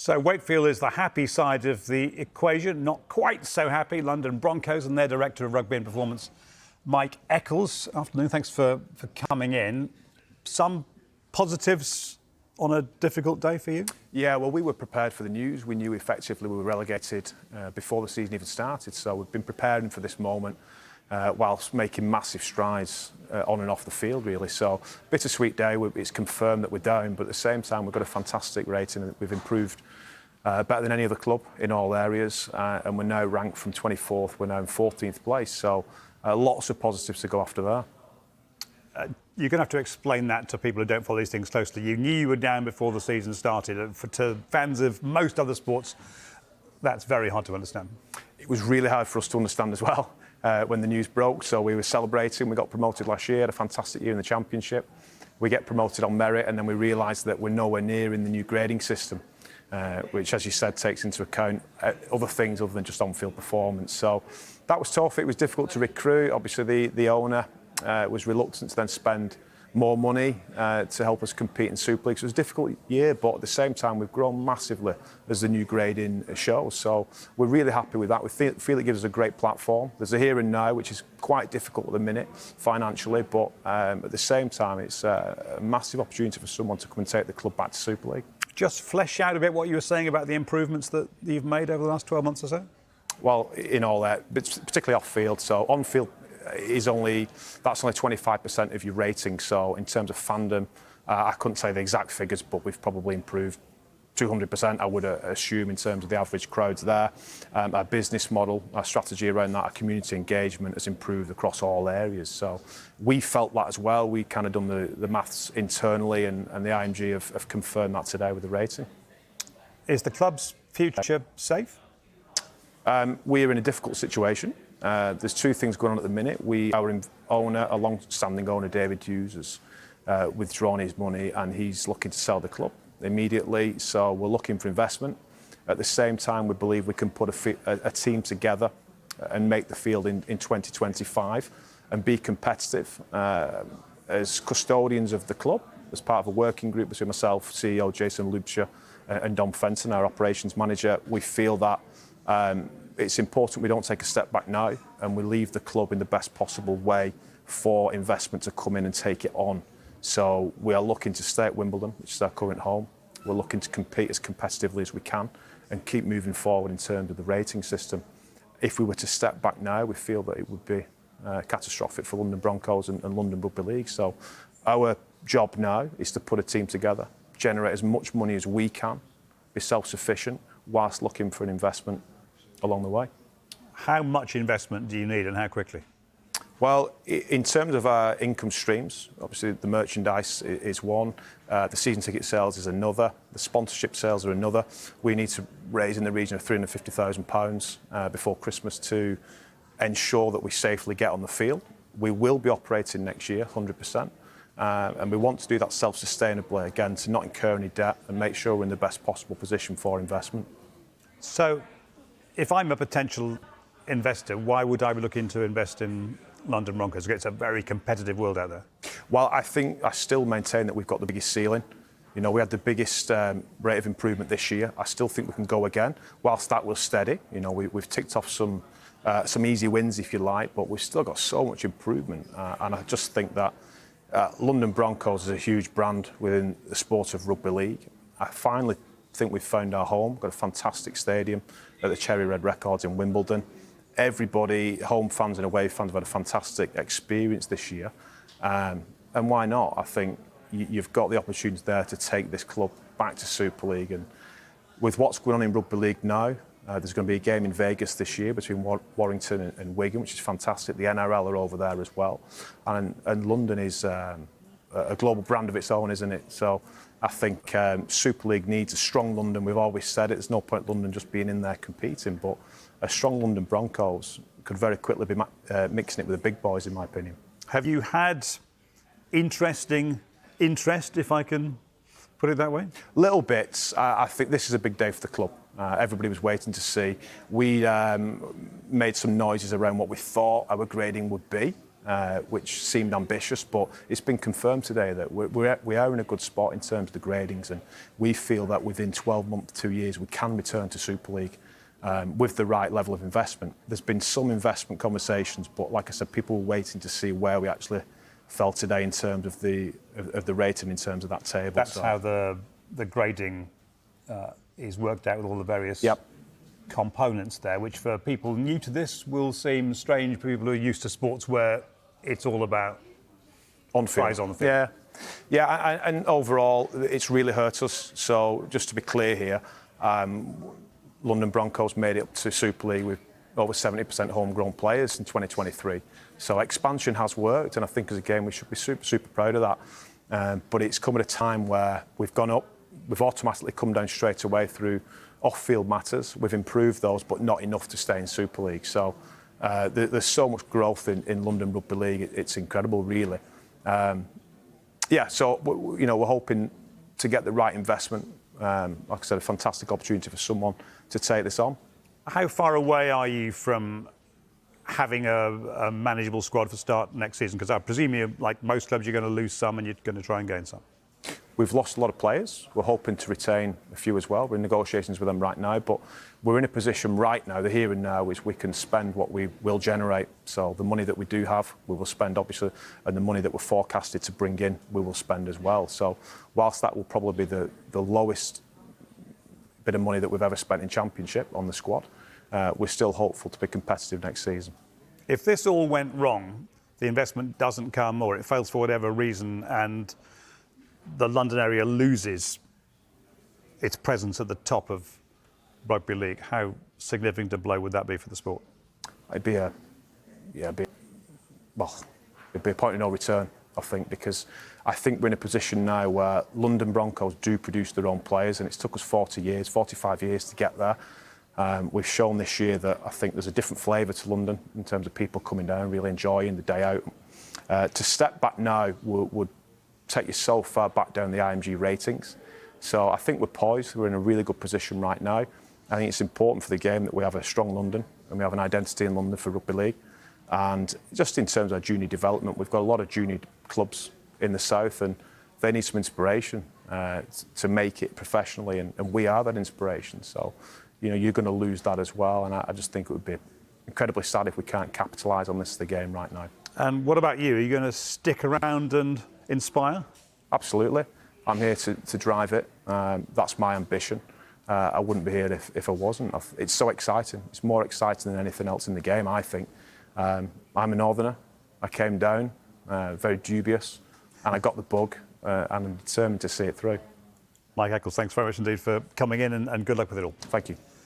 So Wakefield is the happy side of the equation, not quite so happy. London Broncos and their Director of Rugby and Performance, Mike Eccles. Afternoon, thanks for coming in. Some positives on a difficult day for you? Yeah, well, we were prepared for the news. We knew effectively we were relegated before the season even started. So we've been preparing for this moment whilst making massive strides on and off the field, really. So bittersweet day. It's confirmed that we're down, but at the same time, we've got a fantastic rating. We've improved better than any other club in all areas, and we're now ranked from 24th. We're now in 14th place. So lots of positives to go after there. You're going to have to explain that to people who don't follow these things closely. You knew you were down before the season started. To fans of most other sports, that's very hard to understand. It was really hard for us to understand as well when the news broke. So we were celebrating. We got promoted last year, had a fantastic year in the Championship. We get promoted on merit, and then we realised that we're nowhere near in the new grading system, which, as you said, takes into account other things other than just on-field performance. So that was tough. It was difficult to recruit. Obviously, the owner was reluctant to then spend more money to help us compete in Super League. So it was a difficult year, but at the same time, we've grown massively as the new grading shows. So we're really happy with that. We feel it gives us a great platform. There's a here and now, which is quite difficult at the minute financially, but at the same time, it's a massive opportunity for someone to come and take the club back to Super League. Just flesh out a bit what you were saying about the improvements that you've made over the last 12 months or so. Well, in all that, but particularly off-field. So on-field, that's only 25% of your rating. So in terms of fandom, I couldn't say the exact figures, but we've probably improved 200%, I would assume, in terms of the average crowds there. Our business model, our strategy around that, our community engagement has improved across all areas. So we felt that as well. We kind of done the maths internally, and the IMG have confirmed that today with the rating. Is the club's future safe? We're in a difficult situation. There's two things going on at the minute. Our owner, a long-standing owner, David Hughes, has withdrawn his money, and he's looking to sell the club immediately. So we're looking for investment. At the same time, we believe we can put a team together and make the field in 2025 and be competitive. As custodians of the club, as part of a working group between myself, CEO Jason Lubscher, and Dom Fenton, our operations manager, we feel that it's important we don't take a step back now, and we leave the club in the best possible way for investment to come in and take it on. So we are looking to stay at Wimbledon, which is our current home. We're looking to compete as competitively as we can and keep moving forward in terms of the rating system. If we were to step back now, we feel that it would be catastrophic for London Broncos and London Rugby League. So our job now is to put a team together, generate as much money as we can, be self-sufficient, whilst looking for an investment along the way. How much investment do you need, and how quickly? Well, in terms of our income streams, obviously the merchandise is one, the season ticket sales is another, the sponsorship sales are another. We need to raise in the region of £350,000 before Christmas to ensure that we safely get on the field. We will be operating next year, 100%, and we want to do that self-sustainably, again, to not incur any debt and make sure we're in the best possible position for investment. So, if I'm a potential investor, why would I be looking to invest in London Broncos? It's a very competitive world out there. Well, I still maintain that we've got the biggest ceiling. You know, we had the biggest rate of improvement this year. I still think we can go again. Whilst that was steady, you know, we've ticked off some easy wins, if you like, but we've still got so much improvement. And I just think that London Broncos is a huge brand within the sport of rugby league. I finally think we've found our home. We've got a fantastic stadium at the Cherry Red Records in Wimbledon. Everybody, home fans and away fans, have had a fantastic experience this year. And why not? I think you've got the opportunity there to take this club back to Super League. And with what's going on in Rugby League now, there's going to be a game in Vegas this year between Warrington and Wigan, which is fantastic. The NRL are over there as well. And London is a global brand of its own, isn't it? So I think Super League needs a strong London. We've always said it. There's no point London just being in there competing, but a strong London Broncos could very quickly be mixing it with the big boys, in my opinion. Have you had interest, if I can put it that way? Little bits. I think this is a big day for the club. Everybody was waiting to see. We made some noises around what we thought our grading would be. which seemed ambitious, but it's been confirmed today that we are in a good spot in terms of the gradings, and we feel that within 12 months, 2 years, we can return to Super League with the right level of investment. There's been some investment conversations, but like I said, people were waiting to see where we actually fell today in terms of the rating, in terms of that table. That's how the grading is worked out with all the various components there, which for people new to this will seem strange. For people who are used to sports where it's all about on-field. On the field. Yeah, and overall, it's really hurt us. So just to be clear here, London Broncos made it up to Super League with over 70% homegrown players in 2023. So expansion has worked, and I think as a game we should be super proud of that. But it's come at a time where we've gone up, we've automatically come down straight away through off-field matters. We've improved those, but not enough to stay in Super League. So there's so much growth in London Rugby League. It's incredible, really. So we're hoping to get the right investment. Like I said, a fantastic opportunity for someone to take this on. How far away are you from having a manageable squad for start next season? Because I presume you, like most clubs, you're going to lose some and you're going to try and gain some. We've lost a lot of players. We're hoping to retain a few as well. We're in negotiations with them right now, but we're in a position right now, the here and now, is we can spend what we will generate. So the money that we do have, we will spend, obviously, and the money that we're forecasted to bring in, we will spend as well. So whilst that will probably be the lowest bit of money that we've ever spent in Championship on the squad, we're still hopeful to be competitive next season. If this all went wrong, the investment doesn't come, or it fails for whatever reason, and the London area loses its presence at the top of Rugby League, how significant a blow would that be for the sport? It'd be a point of no return, I think, because I think we're in a position now where London Broncos do produce their own players, and it's took us 45 years to get there. We've shown this year that I think there's a different flavour to London in terms of people coming down, really enjoying the day out. To step back now would take you so far back down the IMG ratings. So I think we're poised. We're in a really good position right now. I think it's important for the game that we have a strong London and we have an identity in London for Rugby League. And just in terms of our junior development, we've got a lot of junior clubs in the south, and they need some inspiration to make it professionally, and we are that inspiration. So, you're going to lose that as well, and I just think it would be incredibly sad if we can't capitalise on this, the game right now. And what about you? Are you going to stick around and inspire? Absolutely. I'm here to drive it. That's my ambition. I wouldn't be here if I wasn't. It's so exciting. It's more exciting than anything else in the game, I think. I'm a northerner. I came down, very dubious, and I got the bug, and I'm determined to see it through. Mike Eccles, thanks very much indeed for coming in, and good luck with it all. Thank you.